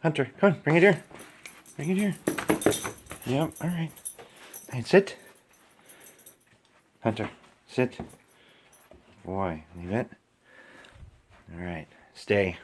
Hunter, come on, bring it here. Bring it here. Yep, all right. Hey, sit. Hunter, sit. Boy, leave it. All right, stay.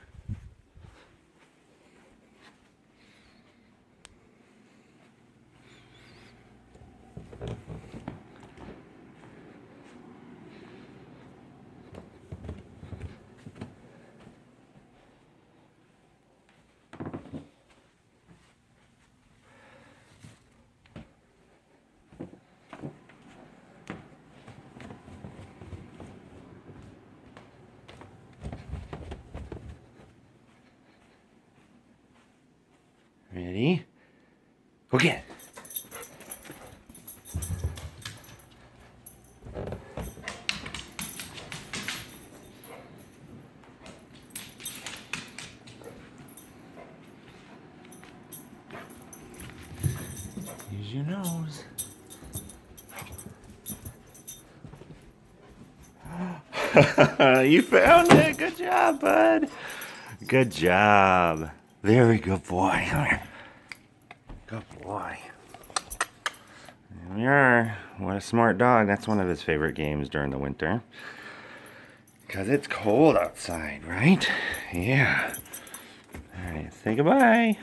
Ready? Go get it. Use your nose. You found it. Good job, bud. Good job. Very good boy. Come here. Good boy. There we are. What a smart dog. That's one of his favorite games during the winter. Because it's cold outside, right? Yeah. All right, say goodbye.